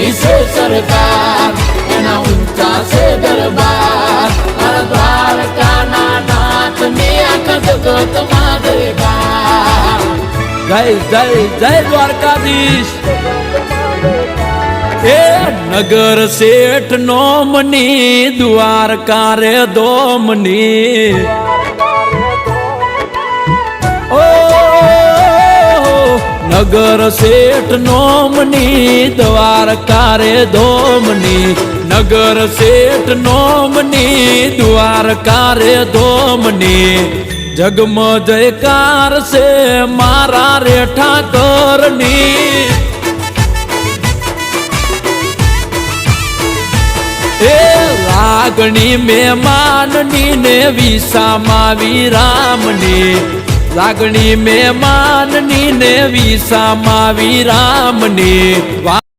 ઊંચી છે સરકાર, એના ઊંચા છે દરબાર, મારા દ્વારકાના નાથની આખા જગતમાં જયકાર. જય જય જય દ્વારકાધીશ. એ નગર શેઠ નોમની દ્વારકા રે દોમની. ઓ નગર શેઠ નોમની દ્વારકા રે દોમની, નગર શેઠ નોમની દ્વારકા રે દોમની. જગમ જયકાર છે મારા રે ઠાકરની. એ લાગણી મહેમાનની ને વિસામાં વિરામની, લાગણી મહેમાનની ને વિસામાં વિરામની.